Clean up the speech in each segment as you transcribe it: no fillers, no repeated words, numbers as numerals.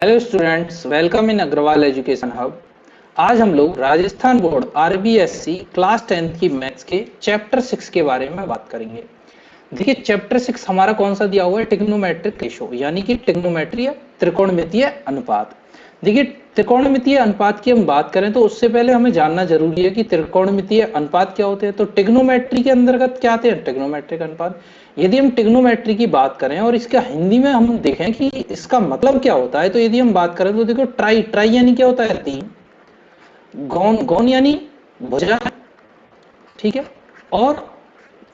Hello students, welcome in Agrawal education hub. आज हम लोग Rajasthan board RBSC class 10th की मैथ्स के चैप्टर 6 के बारे में बात करेंगे। देखिए, चैप्टर 6 हमारा कौन सा दिया हुआ है? ट्रिग्नोमेट्रिक रेशो, यानी कि ट्रिग्नोमेट्री या त्रिकोणमितीय अनुपात। देखिए, त्रिकोणमितीय अनुपात की हम बात करें तो उससे पहले हमें जानना जरूरी है कि त्रिकोणमितीय अनुपात क्या होते हैं। तो ट्रिग्नोमेट्री के अंतर्गत क्या आते हैं? ट्रिग्नोमेट्रिक अनुपात। यदि हम ट्रिग्नोमेट्री की बात करें और इसका हिंदी में हम देखें कि इसका मतलब क्या होता है, तो यदि हम बात करें तो देखो, ट्राई ट्राई यानी क्या होता है? तीन। गौन गौन यानी भुजा, ठीक है। और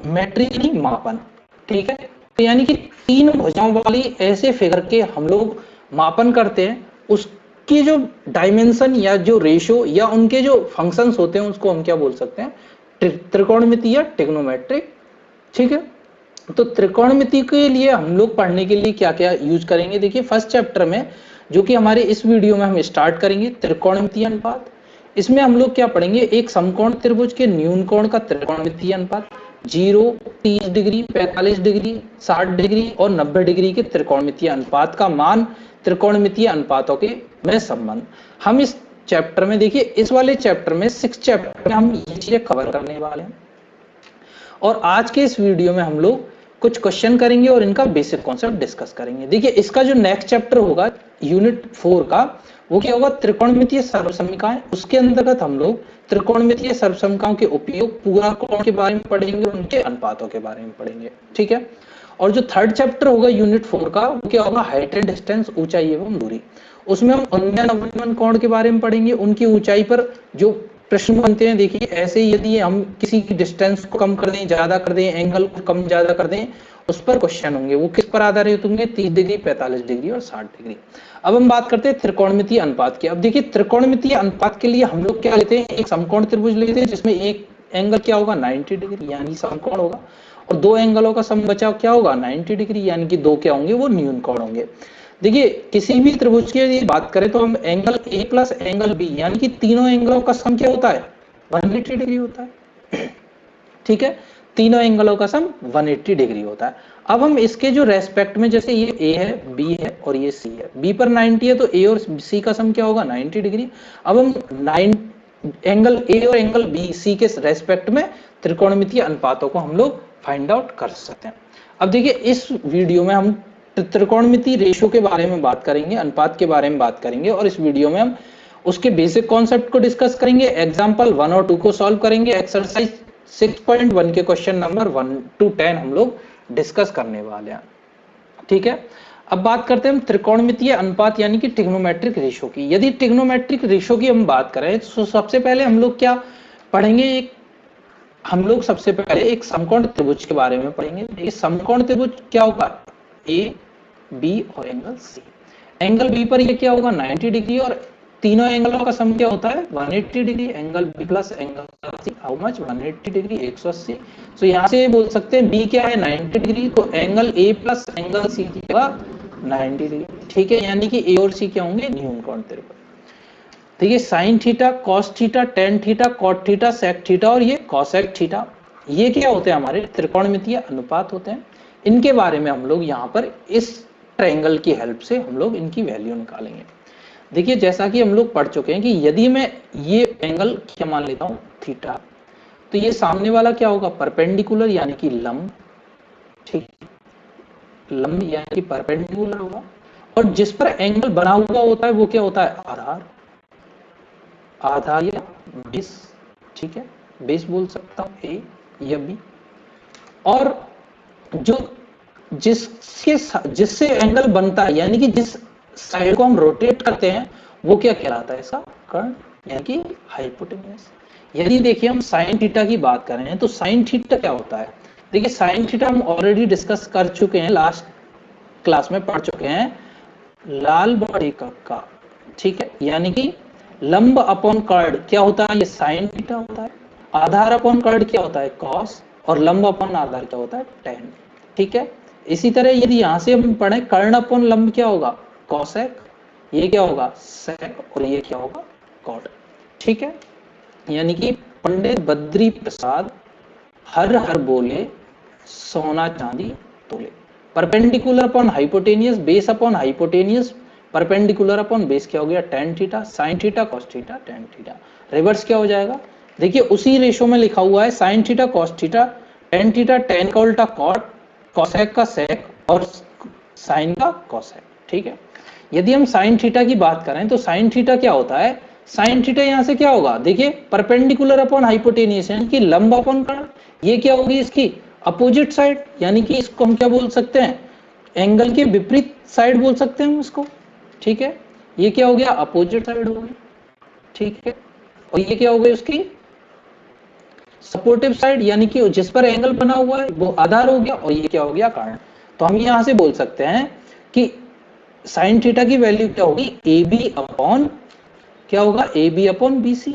मेट्री यानी मापन, ठीक है। तो यानी कि तीन भुजाओं वाली ऐसे फिगर के हम लोग मापन करते हैं, उसकी जो डायमेंशन या जो रेशो या उनके जो फंक्शंस होते हैं उसको हम क्या बोल सकते हैं? त्रिकोणमिति या ट्रिग्नोमेट्रिक, ठीक है। तो त्रिकोणमिति के लिए हम लोग पढ़ने के लिए क्या क्या यूज करेंगे? देखिए, फर्स्ट चैप्टर में जो कि हमारे इस वीडियो में हम स्टार्ट करेंगे त्रिकोणमितीय अनुपात। इसमें हम लोग क्या पढ़ेंगे? एक समकोण त्रिभुज के न्यून कोण का त्रिकोणमितीय अनुपात, 0, 30 डिग्री, 45 डिग्री, 60 डिग्री और 90 डिग्री के त्रिकोणमितीय अनुपात का मान, त्रिकोणमितीय अनुपातों के में संबंध। हम इस चैप्टर में, देखिए इस वाले चैप्टर में 6 चैप्टर में हम ये चीजें कवर करने वाले हैं। और आज के इस वीडियो में हम लोग कुछ क्वेश्चन करेंगे और इनका बेसिक कॉन्सेप्ट डिस्कस करेंगे। देखिए, इसका जो नेक्स्ट चैप्टर होगा यूनिट 4 का, वो क्या होगा? त्रिकोणमितीय सर्वसमीकाएं। उसके अंतर्गत हम लोग त्रिकोणमितीय सर्वसमीकाओं के उपयोग, पूरा कोण के बारे में पढ़ेंगे और उनके अनुपातों के बारे में पढ़ेंगे, ठीक है। और जो थर्ड चैप्टर होगा यूनिट 4 का, वो क्या होगा? हाइट एंड डिस्टेंस, ऊंचाई एवं दूरी। उसमें हम उन्नयन अवनमन कोण के बारे में पढ़ेंगे, उनकी ऊंचाई पर जो प्रश्न बनते हैं। देखिए, ऐसे यदि हम किसी की डिस्टेंस को कम कर दें, ज्यादा कर दें, एंगल को कम ज्यादा कर दें, उस पर क्वेश्चन होंगे। वो किस पर आधारित होंगे? 30 डिग्री, 45 डिग्री और 60 डिग्री। अब हम बात करते हैं त्रिकोणमितीय अनुपात की। अब देखिए, त्रिकोणमितीय अनुपात के लिए हम लोग क्या लेते हैं? एक समकोण त्रिभुज लेते हैं जिसमें एक एंगल क्या होगा? 90 डिग्री, यानी समकोण होगा। और दो एंगलों का सम बचाव क्या होगा? 90 डिग्री, यानी कि दो क्या होंगे? वो न्यून कोण होंगे। देखिए, किसी भी त्रिभुज की यदि बात करें तो हम angle A plus angle B, यानी कि तीनों एंगलों का सम क्या होता है? 180 डिग्री होता है, ठीक है। तीनों एंगलों का सम 180 डिग्री होता है। अब हम इसके जो रेस्पेक्ट में, जैसे ये ए है, बी है और ये सी है, बी पर 90 है तो ए और सी का सम क्या होगा? 90 डिग्री। अब हम एंगल ए और एंगल बी सी के रेस्पेक्ट में त्रिकोणमितीय अनुपातों को हम लोग फाइंड आउट कर सकते हैं। अब देखिए, इस वीडियो में हम त्रिकोणमितीय रेशो के बारे में बात करेंगे, अनुपात के बारे में बात करेंगे, और इस वीडियो में हम उसके बेसिक कॉन्सेप्ट को डिस्कस करेंगे, एग्जाम्पल 1 और 2 को सॉल्व करेंगे, एक्सरसाइज 6.1 के क्वेश्चन नंबर 1 to 10 हम लोग डिस्कस करने वाले हैं, ठीक है। अब बात करते हैं हम त्रिकोणमितीय अनुपात यानी कि ट्रिग्नोमेट्रिक रेशो की। यदि ट्रिग्नोमेट्रिक रेशो की हम बात करें तो सबसे पहले हम लोग क्या पढ़ेंगे? हम लोग सबसे पहले एक समकोण त्रिभुज के बारे में पढ़ेंगे। देखिए, समकोण त्रिभुज क्या होगा? ए, बी और एंगल सी। एंगल बी पर ये क्या होगा? 90 डिग्री, और तीनों एंगलों का सम क्या होता है? 180 degree. Angle B plus angle C, how much? 180 degree, 180। तो यहाँ से बोल सकते हैं बी क्या है? 90 डिग्री। तो angle A plus angle C क्या होगा? 90 डिग्री, ठीक है। यानी कि ए और सी क्या होंगे? न्यून कोण त्रिभुज। देखिए, sine theta, cos theta, tan theta, cot theta, sec theta और ये कॉसेक थीटा, ये क्या होते हैं? हमारे त्रिकोणमितीय अनुपात होते हैं। इनके बारे में हम लोग यहाँ पर इस ट्रायंगल की हेल्प से हम लोग इनकी वैल्यू निकालेंगे। देखिए, जैसा कि हम लोग पढ़ चुके हैं कि यदि मैं ये एंगल क्या मान लेता हूँ? थीटा, तो ये सामने वाला क्या होगा? परपेंडिकुलर, यानी कि लंब, ठीक। लंब यानी कि परपेंडिकुलर होगा। और जिस पर एंगल बना हुआ होता है वो क्या होता है? आधार, आधार या बेस, ठीक है। बेस बोल सकता हूं, ए या बी। और जो जिससे एंगल बनता है, यानी कि जिस साइड को हम रोटेट करते हैं, वो क्या कहलाता है? इसका कर्ण, यानी कि हाइपोटेन्यूस। यदि देखिए हम साइन थीटा की बात करें तो साइन थीटा क्या होता है? देखिए, साइन थीटा हम ऑलरेडी डिस्कस कर चुके हैं, लास्ट क्लास में पढ़ चुके हैं, लाल बड़े का, ठीक है। यानी कि लंब अपॉन कर्ण क्या होता है? ये साइन थीटा होता है। आधार अपॉन कर्ण क्या होता है? कॉस। और लंब अपॉन आधार क्या होता है? टेन, ठीक है। इसी तरह यदि यहां से हम पढ़े, कर्ण अपॉन लंब क्या होगा? कॉसेक। ये क्या होगा? सेक। और ये क्या होगा? कॉट, ठीक है। यानी कि पंडित बद्री प्रसाद हर हर बोले, सोना चांदी तोले। Perpendicular upon hypotenuse, base upon hypotenuse, perpendicular upon base क्या हो गया tan theta, sign theta cos theta tan theta. Reverse क्या हो जाएगा, देखिए उसी रेशो में लिखा हुआ है sign theta cos theta ten का उल्टा कॉट, कॉसेक का सेक और साइन का कॉसेक। ठीक है, यदि हम साइन थीटा की बात करें तो साइन थीटा क्या होता है, साइन थीटा यहां से क्या होगा, देखिए परपेंडिकुलर अपॉन हाइपोटेन्यूस यानी कि लंब अपॉन कर्ण, ये क्या होगी इसकी अपोजिट साइड, यानी कि इसको हम क्या बोल सकते हैं, एंगल के विपरीत साइड बोल सकते हैं हम इसको। ठीक है, ये क्या हो गया अपोजिट साइड हो गई। ठीक है, और ये क्या हो गई उसकी सपोर्टिव साइड, यानी कि जिस पर एंगल बना हुआ है वो आधार हो गया, और ये क्या हो गया कर्ण। तो हम यहां से बोल सकते हैं कि साइन थीटा की वैल्यू क्या होगी, ए बी अपॉन क्या होगा, A B upon B C.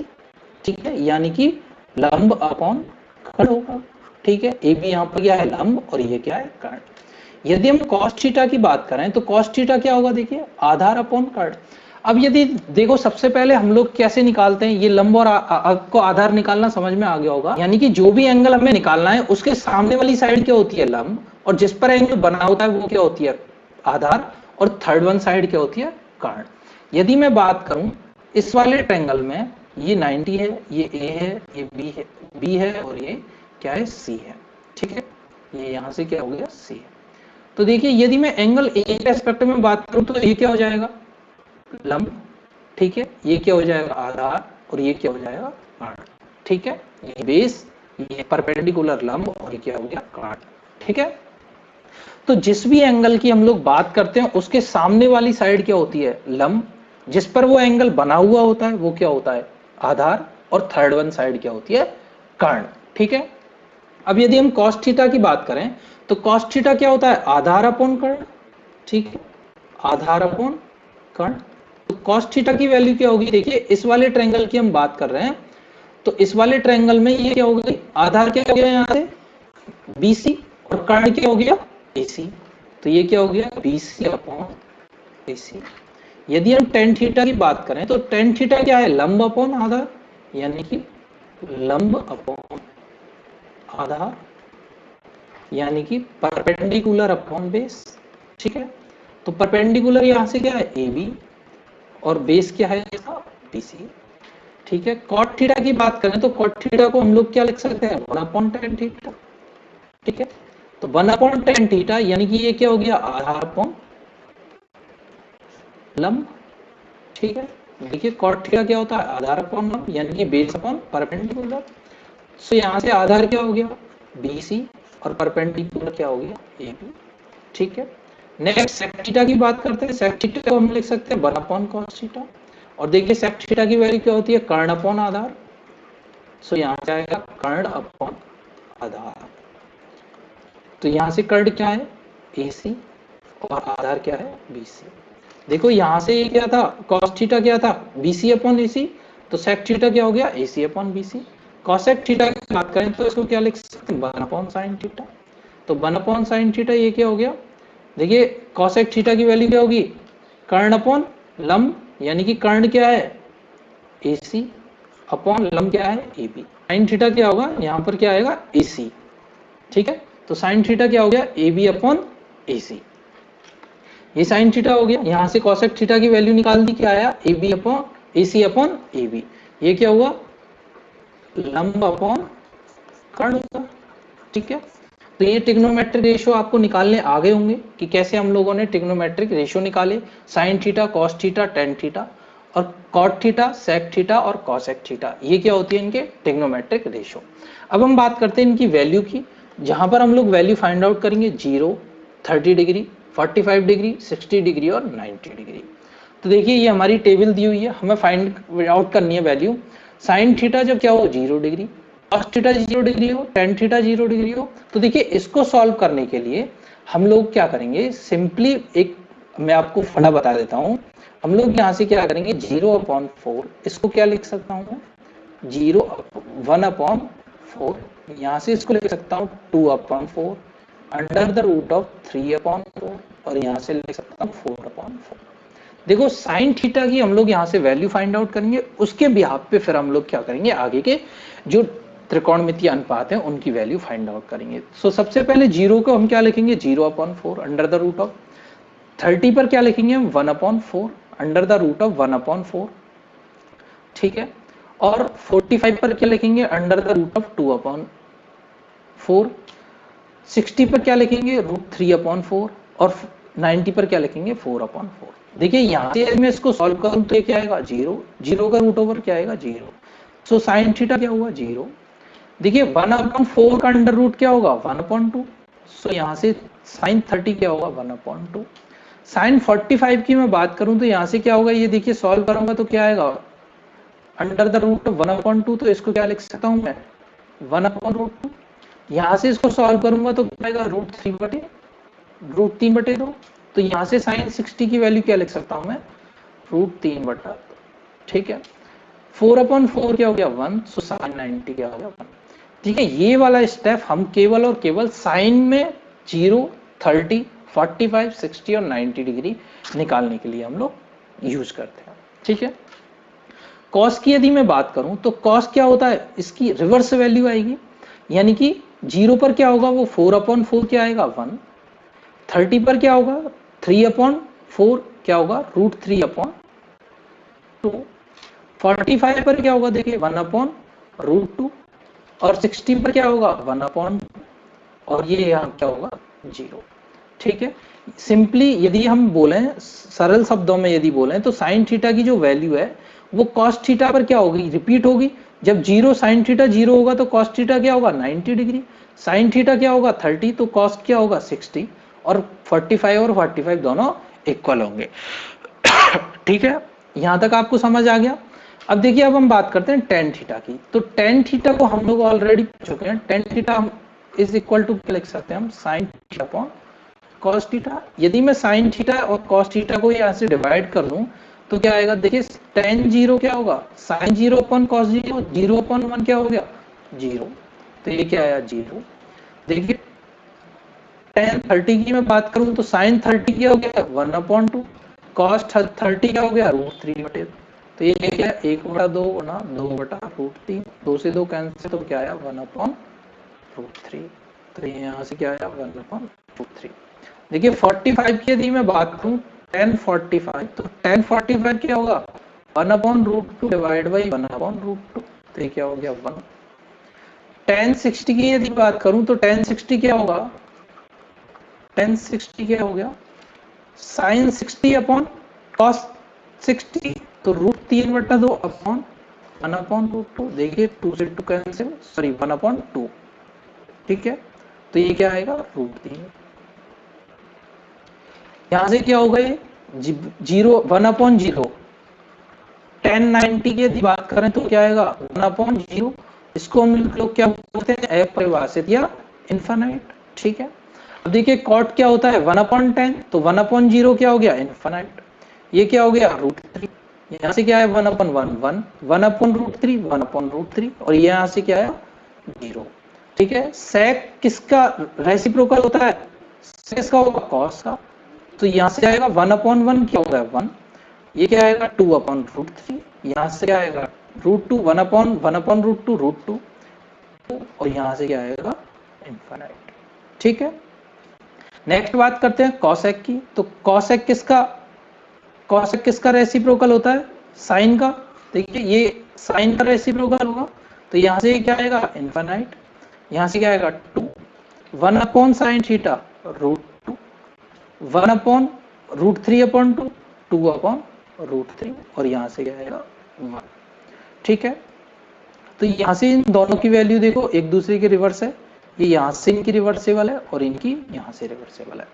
ठीक है, यानी कि लंब अपॉन कर्ण होगा। ठीक है, ए बी यहाँ पर क्या है लंब और ये क्या है कर्ण। यदि हम cos थीटा की बात करें तो cos थीटा क्या होगा, देखिए आधार अपॉन कर्ण। अब यदि देखो सबसे पहले हम लोग कैसे निकालते हैं, ये लंब और आपको आधार निकालना समझ में आ गया होगा, यानी कि जो भी एंगल हमें निकालना है उसके सामने वाली साइड क्या होती है लंब, और जिस पर एंगल बना होता है वो क्या होती है आधार, और थर्ड वन साइड क्या होती है कर्ण। यदि मैं बात करूं इस वाले ट्रायंगल में, ये 90 है, ये ए है, ये बी है और ये क्या है सी है। ठीक है, ये यहां से क्या हो गया सी है। तो देखिए यदि मैं एंगल ए के एस्पेक्ट में बात करूं तो ये क्या हो जाएगा लंब। ठीक है, ये क्या हो जाएगा आधार और ये क्या हो जाएगा कर्ण। ठीक है, ये बेस, ये परपेंडिकुलर लंब और ये क्या हो गया कर्ण। ठीक है, तो जिस भी एंगल की हम लोग बात करते हैं उसके सामने वाली साइड क्या होती है लंब, जिस पर वो एंगल बना हुआ होता है वो क्या होता है आधार, और थर्ड वन साइड क्या होती है कर्ण। ठीक है, अब यदि हम cos थीटा की बात करें तो cos थीटा क्या होता है आधार अपॉन कर्ण। ठीक है, आधार अपॉन कर्ण। तो cos थीटा की वैल्यू क्या होगी, देखिए इस वाले ट्रायंगल की हम बात कर रहे हैं, तो इस वाले ट्रायंगल में ये क्या होगा, आधार क्या हो गया यहाँ से BC और कर्ण क्या हो गया AC। तो ये क्या हो गया BC अपॉन AC। यदि हम tan थीटा की बात करें तो tan थीटा क्या है लंब अपॉन आधार, यानी कि लंब अपॉन आधार, यानी कि परपेंडिकुलर अपॉन बेस। ठीक है, तो परपेंडिकुलर यहां से क्या है ए बी और बेस क्या है इसका BC। ठीक है, cot थीटा की बात करें तो cot थीटा को हम लोग क्या लिख सकते हैं 1 अपॉन tan थीटा। ठीक है, तो 1 अपॉन tan थीटा यानी कि ये क्या हो गया आधार अपॉन लंब। ठीक है, देखिए cot थीटा क्या होता है आधार अपॉन लंब, यानी कि बेस अपॉन परपेंडिकुलर। सो यहां से आधार क्या हो गया BC और परपेंडिकुलर क्या हो गया AB। ठीक है, नेक्स्ट सेक थीटा की बात करते हैं। सेक थीटा को हम लिख सकते हैं 1 अपॉन cos थीटा, और देखिए सेक थीटा की वैल्यू क्या होती है कर्ण अपॉन आधार। सो यहां से आएगा कर्ण अपॉन आधार। तो यहां से कर्ण क्या है AC और आधार क्या है BC। देखो यहां से ये क्या था cos थीटा क्या था BC अपॉन AC, तो सेक थीटा क्या हो गया AC upon BC। cosec theta की बात करें तो इसको क्या लिख सकते हैं 1 अपॉन sin थीटा। तो 1 अपॉन sin थीटा ये क्या हो गया, देखिए cosec थीटा की वैल्यू क्या होगी कर्ण अपॉन लंब, यानी कि कर्ण क्या है AC अपॉन लंब क्या है AB। sin थीटा क्या होगा यहाँ पर क्या आएगा AC। ठीक है, तो sin थीटा क्या हो गया AB अपॉन AC। ये sin थीटा हो गया, यहां से cosec थीटा की वैल्यू निकाल दी, क्या आया AB upon AC upon AB। ये क्या हुआ लंब अपॉन कर्ण होगा। ठीक है, तो ये ट्रिग्नोमेट्रिक रेशियो आपको निकालने आ गए होंगे कि कैसे हम लोगों ने ट्रिग्नोमेट्रिक रेशियो निकाले, sign theta cos theta tan theta और कॉट थीटा सेक थीटा और कॉसेक थीटा, ये क्या होती है इनके ट्रिग्नोमेट्रिक रेशियो। अब हम बात करते हैं इनकी वैल्यू की, जहां पर हम लोग वैल्यू फाइंड आउट करेंगे 0, 30 डिग्री, 45 डिग्री, 60 डिग्री और 90 डिग्री। तो देखिए ये हमारी टेबल दी हुई है, हमें फाइंड आउट करनी है वैल्यू। साइन थीटा जब क्या हो 0 डिग्री, cos थीटा 0 डिग्री हो, tan थीटा 0 डिग्री हो, तो देखिए इसको सॉल्व करने के लिए हम लोग क्या करेंगे, सिंपली एक मैं आपको फंडा बता देता हूं। हम लोग यहां से क्या करेंगे 0 अपॉन 4, इसको क्या लिख सकता हूं मैं 1 अपॉन 4, यहां से इसको लिख सकता हूं 2 upon 4 under the root of 3 upon 4, और यहां से लिख सकता हूं 4 अपॉन 4। देखो साइन थीटा की हम लोग यहाँ से वैल्यू फाइंड आउट करेंगे, उसके बिहाफ पे फिर हम लोग क्या करेंगे आगे के जो त्रिकोणमितीय अनुपात हैं उनकी वैल्यू फाइंड आउट करेंगे। सो सबसे पहले 0 को हम क्या लिखेंगे 0 upon 4 under the root of, 30 पर क्या लिखेंगे हम 1 upon 4 under the root of 1/4, ठीक है। और 45 पर क्या लिखेंगे, अंडर द रूट ऑफ 2/4। 60 पर क्या लिखेंगे, रूट 3/4। और 90 पर क्या लिखेंगे, 4/4। देखिए यहाँ से मैं इसको सॉल्व करूं तो ये क्या आएगा, 0। 0 का रूट ओवर क्या आएगा, 0। सो साइन थीटा क्या हुआ, 0। देखिए 1/4 का अंडर रूट क्या होगा, 1/2। सो यहाँ से साइन 30 क्या होगा, 1/2। साइन 45 की मैं बात करूं तो यहाँ से क्या होगा, ये देखिए सॉल्व करूंगा तो क्या आएगा, अंडर द रूट ऑफ 1/2। तो इसको क्या लिख सकता हूं मैं, 1/√2। यहां से इसको सॉल्व करूंगा तो क्या आएगा, √3/2। तो यहां से साइन 60 की वैल्यू क्या लिख सकता हूं मैं, √3/2, ठीक है। 4/4 क्या हो गया, 1। सो साइन 90 क्या हो गया, 1। ठीक है, ये वाला स्टेप हम केवल और केवल साइन में 0, 30, 45, 60 और 90 डिग्री निकालने के लिए हम लोग यूज करते हैं, ठीक है। कॉस की यदि मैं बात करूं तो कॉस क्या होता है, इसकी रिवर्स वैल्यू आएगी, यानी कि 0 पर क्या होगा, वो 4/4 क्या आएगा, 1। 30 पर क्या होगा, 3/4 क्या होगा, √3/2। 45 पर क्या होगा, देखिए 1/√2। और 60 पर क्या होगा, 1/2। और ये यहाँ क्या होगा, 0, ठीक है। सिंपली यदि हम बोलें, सरल शब्दों में यदि बोलें तो साइन थीटा की जो वैल्यू है वो कॉस थीटा पर क्या होगी, रिपीट होगी। जब 0 साइन थीटा 0 होगा तो कॉस थीटा क्या होगा, 90 डिग्री। साइन थीटा क्या होगा, 30, तो कॉस क्या होगा, 60। और 45 और 45 दोनों इक्वल होंगे, ठीक है। यहां तक आपको समझ आ गया। अब देखिए, अब हम बात करते हैं टेन थीटा की। तो टेन थीटा को हम लोग ऑलरेडी पढ़ चुके हैं। टेन थीटा हम इज इक्वल टू क्या लिख सकते हैं, हम sine theta upon cos theta. यदि मैं साइन थीटा और कॉस थीटा को यहाँ से डिवाइड कर दूं तो क्या आएगा, देखिए टेन 0 क्या होगा, साइन 0 अपॉन कॉस 0, 0/1 क्या हो गया, 0। तो ये क्या आया, 0। देखिए टेन 30 की मैं बात करूं तो साइन 30 क्या हो गया, 1/2। कॉस 30 क्या हो गया, √3/2। तो ये क्या है, 1/2 गुना 2/√3। 2 से 2 कैंसिल, तो क्या आया, 1/√3। तो ये यहाँ से क्या आया, 1/√3। देखिए 45 की यदि मैं बात करूं, tan 45, तो tan 45 क्या होगा, 1/√2 डिवाइड बाई 1/√2। तो ये क्या हो गया, 1। tan 60 की यदि बात करूं तो tan 60 क्या होगा, tan 60 क्या हो गया, साइन 60 अपॉन कॉस 60। तो √3/2 अपॉन 1/√2। देखिए 2 से 2 कैंसिल, सॉरी 1/2, ठीक है। तो ये क्या आएगा, √3। यहां से क्या होगा, ये 1/0। tan 90 की यदि बात करें तो क्या आएगा, 1/0। इसको हम लोग क्या बोलते हैं, अपरिभाषित या इनफाइनाइट, ठीक है। अब देखिए कॉट क्या होता है, 1/10। तो 1/0 क्या हो गया, इनफाइनाइट। ये क्या हो गया, √3। यहाँ से क्या है, 1/1, 1, 1/√3, 1/√3। और यहाँ से क्या है, 0, ठीक है। sec किसका रेसिप्रोकल होता है, sec किसका होगा, कॉस का। तो यहाँ से आएगा 1/1 क्या होगा, 1। ये क्या आएगा, 2/√3। यहाँ से क्या आएगा, √2, 1/1/√2, √2। और यहाँ से क्या आएगा, इनफाइनाइट, ठीक है। नेक्स्ट बात करते हैं कॉसेक की। तो कॉसेक किसका रेसिप्रोकल होता है, साइन का। देखिए ये साइन का रेसिप्रोकल होगा, तो यहाँ से क्या आएगा, इनफाइनाइट। यहाँ से क्या आएगा, 2। 1/sin theta, √2। 1/√3/2, 2/√3। और यहाँ से क्या आएगा, 1, ठीक है। तो यहाँ से इन दोनों की वैल्यू देखो एक दूसरे के रिवर्स है। ये यहाँ से इनकी रिवर्सेबल है और इनकी यहाँ से रिवर्सेबल है।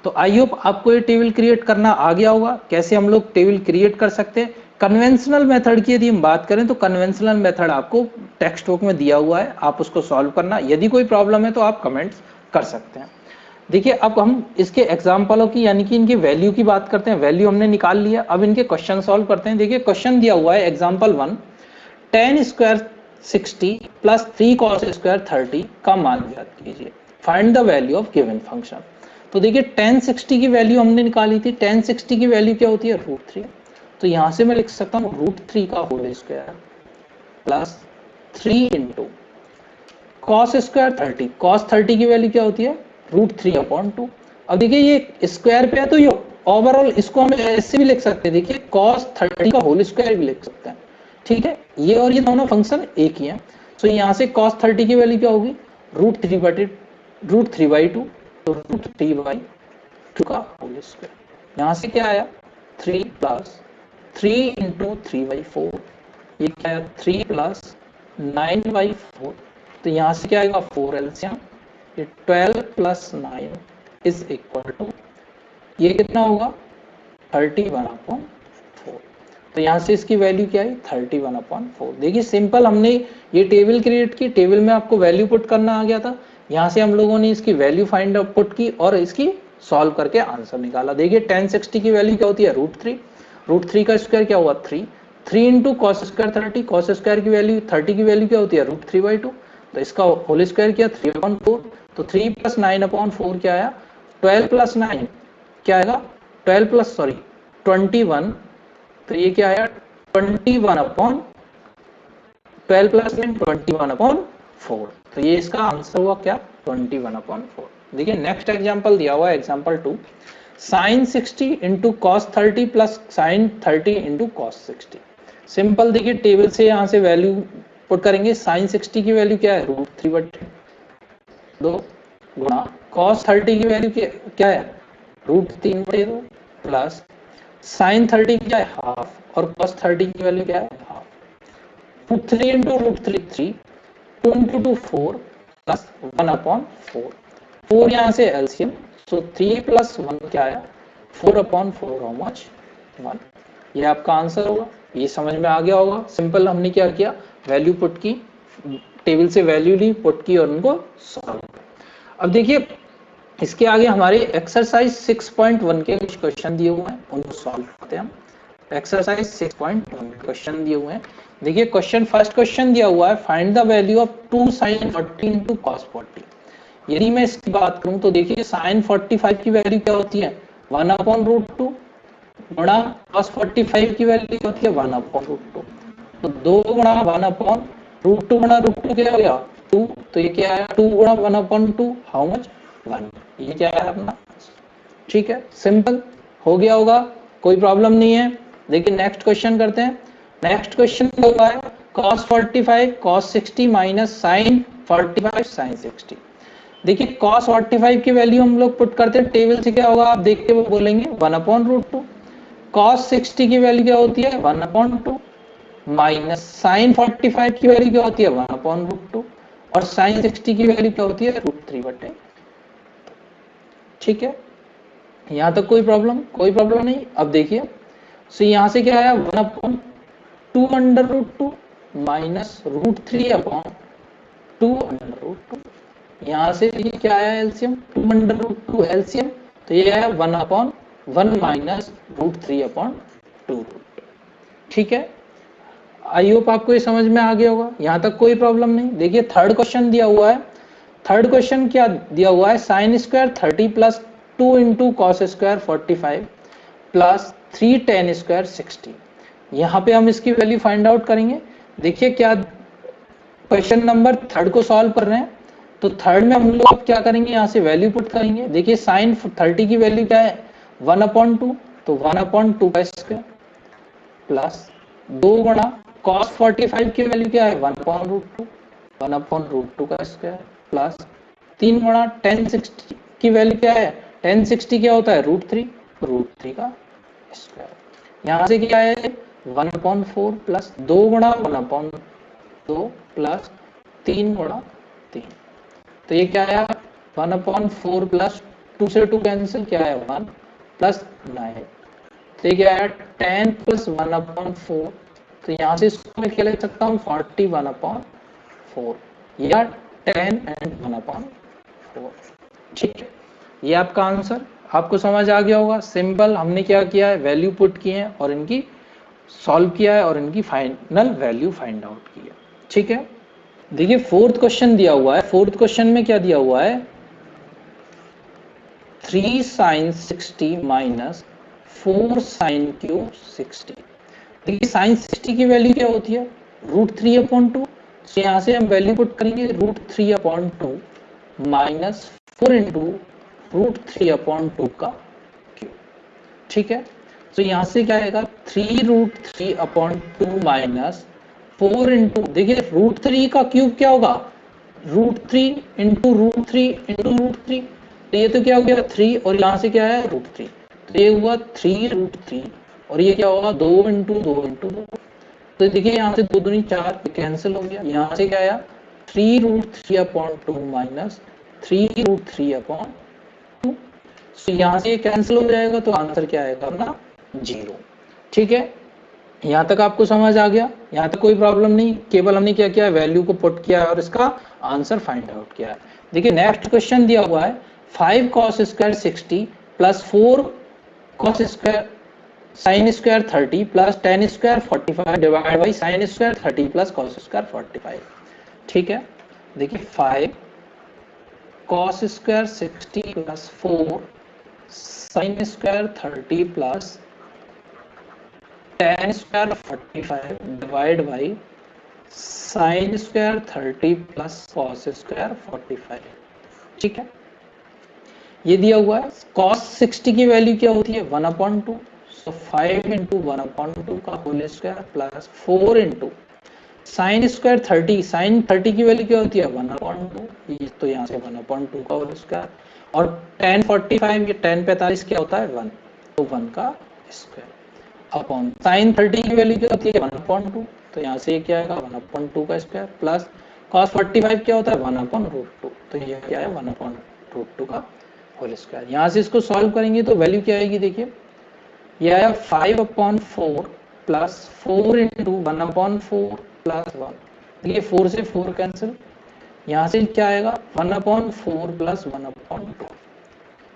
तो आई होप आपको ये टेबल क्रिएट करना आ गया होगा, कैसे हम लोग टेबल क्रिएट कर सकते हैं। कन्वेंशनल मेथड की यदि हम बात करें तो कन्वेंशनल मेथड आपको टेक्स्ट बुक में दिया हुआ है, आप उसको सॉल्व करना। यदि कोई प्रॉब्लम है तो आप कमेंट्स कर सकते हैं। देखिए अब हम इसके एग्जाम्पलों की यानी कि इनकी वैल्यू की बात करते हैं। वैल्यू हमने निकाल लिया, अब इनके क्वेश्चन सॉल्व करते हैं। देखिए क्वेश्चन दिया हुआ है example 1, tan square 60 plus 3 cos square 30 का मान ज्ञात कीजिए, find the value of given function. तो देखिए tan 60 की वैल्यू हमने निकाली थी। tan 60 की वैल्यू क्या होती है, √3। तो यहां से मैं लिख सकता हूँ √3 का whole square plus 3 into cos square 30। cos 30 की वैल्यू क्या होती है, √3/2। अब देखिए ये स्क्वायर पे है तो ये ओवरऑल इसको हम ऐसे भी लिख सकते हैं, देखिए cos 30 का होल स्क्वायर भी लिख सकते हैं, ठीक है। ये और ये दोनों फंक्शन एक ही है। सो यहाँ से cos 30 की वैल्यू क्या होगी, √3/2, तो √3/2 का होल स्क्वायर। यहाँ से क्या आया 3 प्लस 3 इंटू 3/4, ये क्या है 3 प्लस 9/4, तो यहाँ से क्या आएगा 4 एलसीएम, ये 12 प्लस 9 इज इक्वल टू, ये कितना होगा 31/4। तो यहाँ से इसकी वैल्यू क्या है 31/4। देखिए सिंपल, हमने ये टेबल क्रिएट की, टेबल में आपको वैल्यू पुट करना आ गया था, यहाँ से हम लोगों ने इसकी वैल्यू फाइंड आउट पुट की और इसकी सॉल्व करके आंसर निकाला। देखिए 1060 की वैल्यू क्या होती है √3 का स्क्वायर क्या हुआ 3 into cos square 30, cos square की वैल्यू 30 की वैल्यू क्या होती है √3/2, तो इसका होल स्क्वायर किया 3/4, तो 3 प्लस 9/4 क्या आया 12 प्लस 9 क्या आएगा 21, तो ये क्या आया 21/12 प्लस 9 21/4, तो ये इसका आंसर हुआ क्या 21/4। देखिए नेक्स्ट एग्जांपल दिया हुआ है example 2, sin 60 into cos 30 plus sin 30 into cos 60। Simple, देखिए टेबल से यहाँ से वैल्यू पुट करेंगे, sin 60 की वैल्यू क्या है √3/2 गुणा cos 30 की वैल्यू क्या है √3/2 प्लस sin 30 क्या है हाफ और cos 30 की वैल्यू क्या है हाफ, √3 इंटू √3 3, 2 इंटू 2 4 प्लस 1/4, 4 यहाँ से एलसीएम, सो 3 प्लस 1 क्या आया 4/4 हाउ मच 1, ये आपका आंसर होगा। ये समझ में आ गया होगा। सिंपल हमने क्या किया वैल्यू पुट की, टेबल से वैल्यू ली पुट की और उनको सॉल्व। अब देखिए इसके आगे हमारे एक्सरसाइज 6.1 के कुछ क्वेश्चन दिए हुए हैं, उनको सॉल्व करते हैं हम। एक्सरसाइज 6.1 क्वेश्चन दिए हुए हैं। देखिए क्वेश्चन फर्स्ट क्वेश्चन दिया हुआ है find the value of 2 sin 40 into cos 40। यदि मैं इसकी बात करूं तो देखिए sin 45 की वैल्यू क्या होती है 1/√2 गुणा cos 45 की वैल्यू क्या होती है 1/√2, तो 2 गुणा 1/√2 गुणा √2 क्या हो गया 2, तो ये क्या आया 2 गुणा 1/2 हाउ मच 1, ये क्या है अपना, ठीक है सिंपल हो गया होगा, कोई प्रॉब्लम नहीं है। देखिए नेक्स्ट क्वेश्चन करते हैं। नेक्स्ट क्वेश्चन हुआ है cos 45 cos 60 minus sin 45 sin 60। देखिए cos 45 की वैल्यू हम लोग पुट करते हैं टेबल से, क्या होगा आप देख के वो बोलेंगे 1/√2, cos 60 की वैल्यू क्या होती है 1/2 माइनस sin 45 की वैल्यू क्या होती है 1/√2 और sin 60 की वैल्यू क्या होती है √3/2, ठीक है यहाँ तक कोई प्रॉब्लम नहीं। अब देखिए सो यहाँ से क्या आया 1/2 माइनस √3/2, यहाँ से ये क्या आया एलसीएम 2/2 एलसीएम, तो ये आया 1/1 माइनस √3/2, ठीक है। आई होप आपको ये समझ में आ गया होगा, यहाँ तक कोई प्रॉब्लम नहीं। देखिए थर्ड क्वेश्चन दिया हुआ है, थर्ड क्वेश्चन क्या दिया हुआ है sin square 30 plus 2 into cos square 45 plus 3 tan square 60। यहाँ पे हम इसकी वैल्यू फाइंड आउट करेंगे। देखिए क्या क्वेश्चन नंबर थर्ड को सॉल्व कर रहे हैं, तो थर्ड में हम लोग क्या करेंगे यहाँ से वैल्यू पुट करेंगे। देखिए sin 30 की वैल्यू क्या है 1/2, तो 1/2 का स्क्वायर प्लस 2 गुणा cos 45 की वैल्यू क्या है 1/√2, 1/√2 का स्क्वायर प्लस 3 गुणा tan 60 की वैल्यू क्या है tan 60 क्या होता है √3 का स्क्वायर, यहाँ से क्या है 1/4 प्लस 2 गुणा 1/2 प्लस 3 गुणा 3, तो ये क्या आया 1/4 प्लस 2 से 2 कैंसिल क्या है 1 प्लस 9, तो ये क्या आया 10 प्लस 1/4, तो यहाँ से इसको मैं क्या लिख सकता हूँ 41/4 या 10 एंड 1/4, ठीक है। ये आपका आंसर आपको समझ आ गया होगा। सिंपल हमने क्या किया है वैल्यू पुट किए हैं और इनकी सॉल्व किया है और इनकी फाइनल वैल्यू फाइंड आउट की है, ठीक है। देखिए फोर्थ क्वेश्चन दिया हुआ है, फोर्थ क्वेश्चन में क्या दिया हुआ है 3 sin 60 माइनस 4 sin क्यूब 60। देखिए sin 60 की वैल्यू क्या होती है √3/2, तो यहाँ से हम वैल्यू पुट करेंगे √3/2 माइनस 4 इंटू √3/2 का क्यूब, ठीक है, तो यहाँ से क्या आएगा 3√3/2 माइनस 4 इंटू, देखिए √3 का क्यूब क्या होगा, √3 इंटू √3 इंटू √3, तो ये तो क्या हो गया 3 और यहाँ से क्या है √3, तो ये हुआ 3√3 और ये क्या होगा 2 इंटू 2 इंटू 2, तो देखिए यहाँ से 2 दूनी 4 कैंसिल हो गया, यहाँ से क्या आया 3√3/2 माइनस 3√3/2, तो यहाँ से कैंसिल हो जाएगा, तो आंसर क्या आएगा अपना 0। ठीक है, यहाँ तक आपको समझ आ गया, यहाँ तक कोई प्रॉब्लम नहीं, केवल हमने क्या किया वैल्यू को पुट किया और इसका आंसर फाइंड आउट किया है। देखिए नेक्स्ट क्वेश्चन दिया हुआ है 5 cos square 60 plus 4 cos square sin square 30 plus tan square 45 divide by sin square 30 plus cos square 45। ठीक है, देखिए 5 cos square 60 plus 4 sin square 30 plus tan square 45 divide by sin square 30 plus cos square 45। ठीक है, ये दिया हुआ है cos 60 की वैल्यू क्या होती है 1/2, सो 5 इंटू 1/2 का whole square plus 4 into sin square 30, sin 30 की वैल्यू क्या होती है 1/2, तो यहाँ से 1/2 का होल स्क्वायर, और tan 45 ये tan 45 क्या होता है 1, तो 1 का स्क्वायर अपॉन sin 30 की वैल्यू क्या होती है 1/2, तो यहाँ से क्या आएगा 1/2 का स्क्वायर प्लस cos 45 क्या होता है 1/√2, तो ये क्या है 1/√2 का होल स्क्वायर। यहाँ से इसको सॉल्व करेंगे तो वैल्यू क्या आएगी, देखिए ये आया 5/4 प्लस 4 इंटू 1/4 प्लस 1, देखिए 4 से 4 कैंसिल, यहाँ से क्या आएगा 1/4 प्लस 1/2,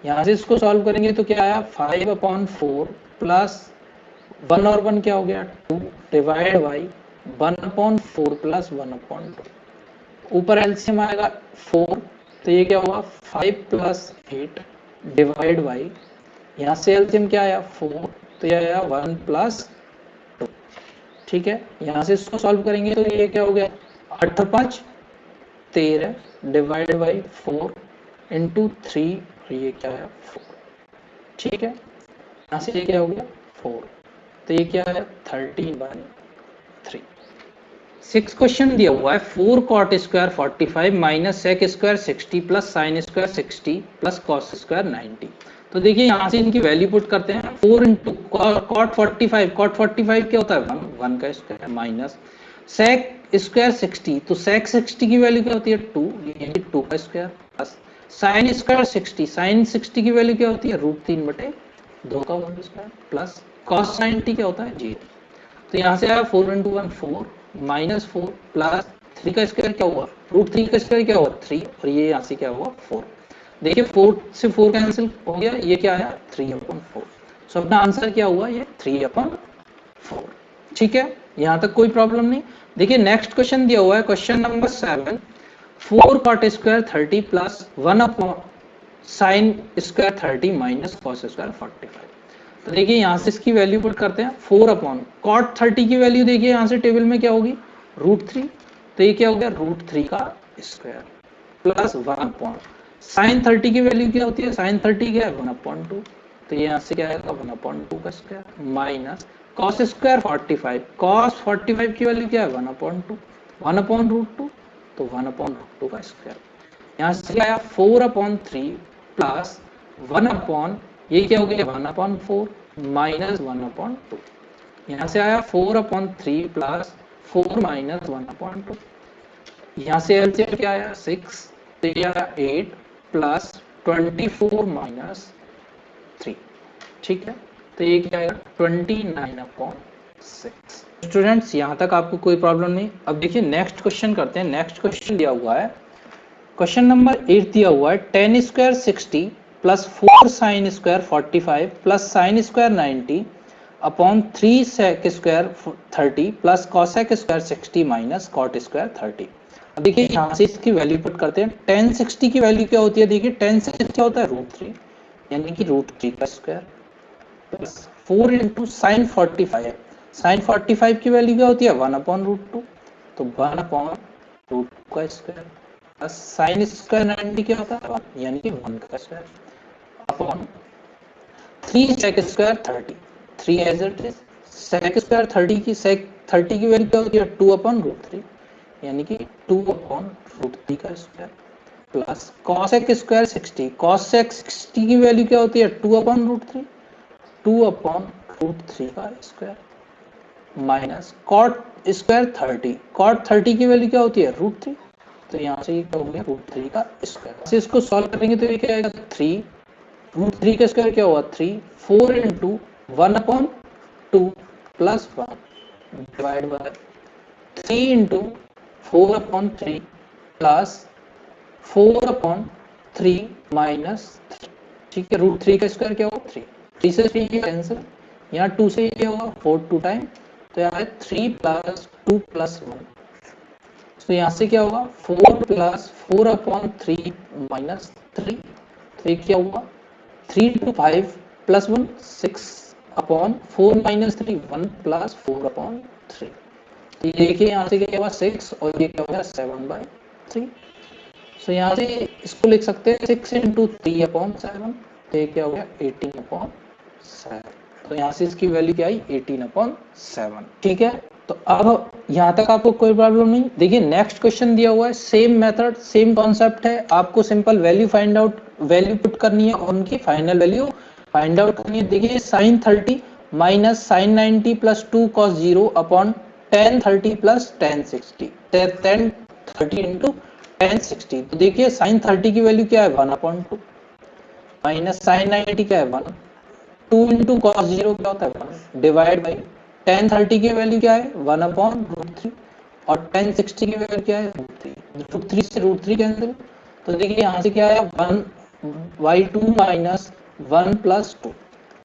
यहाँ से इसको सॉल्व करेंगे तो क्या आया 5/4 प्लस 1 और 1 क्या हो गया 2 डिवाइड बाई 1/4 प्लस 1/2, ऊपर एलसीएम आएगा 4, तो ये क्या होगा 5 प्लस 8 डिवाइड बाई, यहाँ से एलसीएम क्या आया 4, तो ये आया 1 प्लस 2। ठीक है, यहाँ से इसको सॉल्व करेंगे तो ये क्या हो गया 8 और 5 13 डिवाइड बाई 4 इंटू 3, ये क्या है 4। ठीक है, यहाँ से ये क्या हो गया 4, तो ये क्या है 30/3। 6 क्वेश्चन दिया हुआ है 4 cot square 45 minus sec square 60 plus sin square 60 plus cos square 90। तो देखिए यहाँ से इनकी वैल्यू पुट करते हैं 4 इंटू cot 45 क्या होता है 1 का स्क्वायर माइनस sec स्क्वायर 60, तो sec 60 की वैल्यू क्या होती है 2, यानी 2 का square plus sin square 60, sin 60 की वैल्यू क्या होती है √3/2 का होल स्क्वायर प्लस cos 90 क्या होता है 0, तो यहाँ से आया 4 इंटू 1 4 माइनस 4 प्लस 3 का स्क्वायर क्या हुआ √3 का स्क्वायर क्या हुआ 3, और ये यहाँ से क्या हुआ 4, देखिए 4 से 4 कैंसिल हो गया, ये क्या आया 3/4, सो अपना आंसर क्या हुआ ये 3/4। ठीक है, यहाँ तक कोई प्रॉब्लम नहीं। देखिए नेक्स्ट क्वेश्चन दिया हुआ है question number 7 4 cot square 30 plus 1 sin square 30 minus cos square 45। तो देखिए यहाँ से इसकी वैल्यू पुट करते हैं 4 cot 30 की वैल्यू देखिए यहाँ से टेबल में क्या होगी √3, तो ये क्या हो गया √3 का स्क्वायर प्लस 1 sin 30 की वैल्यू क्या होती है sin 30 क्या है 1/2, तो ये यहाँ से क्या आएगा 1/2 का square minus cos square 45, cos 45 की वैल्यू क्या है 1/2, 1/√2, तो 1/√2 का स्क्वायर, यहाँ से आया 4/3 प्लस 1 ये क्या हो गया 1/4 माइनस 1/2, यहाँ से आया 4/3 प्लस 4 माइनस 1/2, यहाँ से एलसीएम क्या आया 6, तो ये आया 8 प्लस 24 माइनस 3। ठीक है, तो ये क्या आएगा 29/6। स्टूडेंट्स यहाँ तक आपको कोई प्रॉब्लम नहीं। अब देखिए नेक्स्ट क्वेश्चन करते हैं। नेक्स्ट क्वेश्चन दिया हुआ है क्वेश्चन नंबर 8 दिया हुआ है tan square 60 plus 4 sin square 45 plus sin square 90 upon 3 sec square 30 plus cosec square 60 minus cot square 30। अब देखिए यहाँ से इसकी वैल्यू पुट करते हैं। tan 60 की वैल्यू क्या होती है, देखिए tan 60 क्या होता है √3, यानी कि √3 का square plus 4 into sine 45, sine 45 की वैल्यू क्या होती है 1/√2, तो 1/√2 का स्क्वायर प्लस साइन स्क्वायर 90 क्या होता है 1, यानी कि 1 का square upon 3 sec square 30, 3 as it is, sec square 30 की sec 30 की वैल्यू क्या होती है 2/√3, यानी कि 2/√3 का square, plus cosec square 60, cosec 60 की वैल्यू क्या होती है 2/√3, 2/√3 का square, minus cot square 30, cot 30 की वैल्यू क्या होती है √3, तो यहाँ से ये क्या हो गया √3 का स्क्वायर। से इसको सॉल्व करेंगे तो ये क्या आएगा 3, √3 का स्क्वायर क्या हुआ 3, 4 into 1/2 plus 1 divide by 3 into 4/3 plus 4/3 minus 3, ठीक है। √3 का स्क्वायर क्या होगा 3, 3 से 3 कैंसिल, यहाँ 2 से ये होगा 4 2 टाइम, तो यहाँ है 3 प्लस 2 प्लस 1, तो यहाँ से क्या होगा 4 प्लस 4/3 माइनस 3, तो ये क्या हुआ 3 to 5 प्लस 1 6/4 माइनस 3 1 प्लस 4/3, तो ये देखिए यहाँ से क्या हुआ 6 और ये क्या हो गया 7/3, तो यहाँ से इसको लिख सकते हैं 6 इंटू 3/7, तो ये क्या हो गया 18/7, तो यहाँ से इसकी वैल्यू क्या आई 18/7, ठीक है। तो अब यहाँ तक आपको कोई प्रॉब्लम नहीं। देखिए नेक्स्ट क्वेश्चन दिया हुआ है, सेम मेथड सेम कॉन्सेप्ट है, आपको सिंपल वैल्यू पुट करनी है और उनकी फाइनल वैल्यू फाइंड आउट करनी है। देखिए sin 30 minus sin 90 plus 2 cos 0 upon tan 30 plus tan 60, tan 30 into tan 60, तो देखिए sin 30 की वैल्यू क्या है 1/2 माइनस sin 90 क्या है 1, 2 इंटू cos 0 क्या होता है 1 डिवाइड बाई tan 30 की वैल्यू क्या है 1/√3 और tan 60 की वैल्यू क्या है √3 से √3 कैंसिल, तो देखिए यहाँ से क्या आया 1/2 माइनस 1 प्लस 2,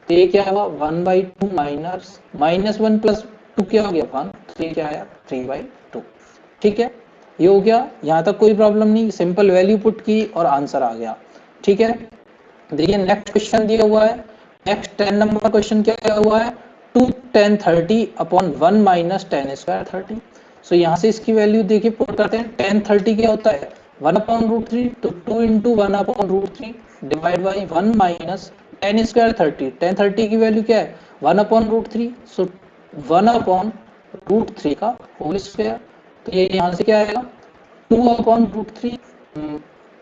तो ये क्या हुआ 1/2 माइनस 1 प्लस 2 क्या हो गया 1, तो ये क्या आया 3/2, ठीक है। ये हो गया, यहाँ तक कोई प्रॉब्लम नहीं, सिंपल वैल्यू पुट की और आंसर आ गया, ठीक है। देखिए नेक्स्ट क्वेश्चन दिया हुआ है, नेक्स्ट 10 नंबर क्वेश्चन क्या दिया हुआ है 2 tan 30 upon 1 minus tan square 30, सो यहाँ से इसकी वैल्यू देखिए पुट करते हैं, tan 30 क्या होता है 1/√3, तो 2 into 1/√3 divide by 1 minus tan square 30, tan 30 की वैल्यू क्या है 1/√3, सो 1/√3 का होल स्क्वायर, तो ये यहाँ से क्या आएगा 2/√3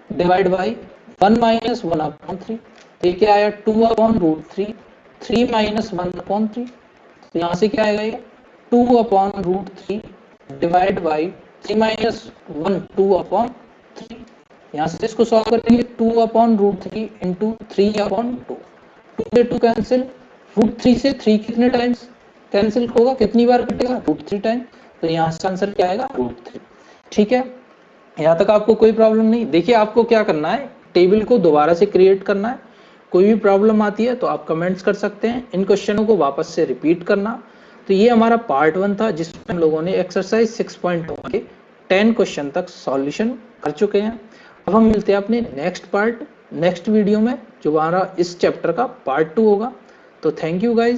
डिवाइड बाई 1 माइनस 1/3, तो ये क्या आया 2/√3, 3 माइनस 1/3, तो यहाँ से क्या आएगा ये 2/√3 डिवाइड बाई 3 माइनस 1 2/3, यहाँ से इसको सॉल्व करेंगे 2/√3 इंटू 3/2, 2 से 2 कैंसिल, √3 से 3 कितने टाइम्स कैंसिल होगा, कितनी बार कटेगा √3 टाइम, तो यहाँ से आंसर क्या आएगा √3, ठीक है। यहाँ तक आपको कोई प्रॉब्लम नहीं। देखिए आपको क्या करना है, टेबल को दोबारा से क्रिएट करना है, कोई भी प्रॉब्लम आती है तो आप कमेंट्स कर सकते हैं, इन क्वेश्चनों को वापस से रिपीट करना। तो ये हमारा पार्ट 1 था जिसमें हम लोगों ने एक्सरसाइज 6.1 के 10 क्वेश्चन तक सॉल्यूशन कर चुके हैं। अब हम मिलते हैं अपने नेक्स्ट वीडियो में जो हमारा इस चैप्टर का पार्ट 2 होगा। तो थैंक यू गाइज।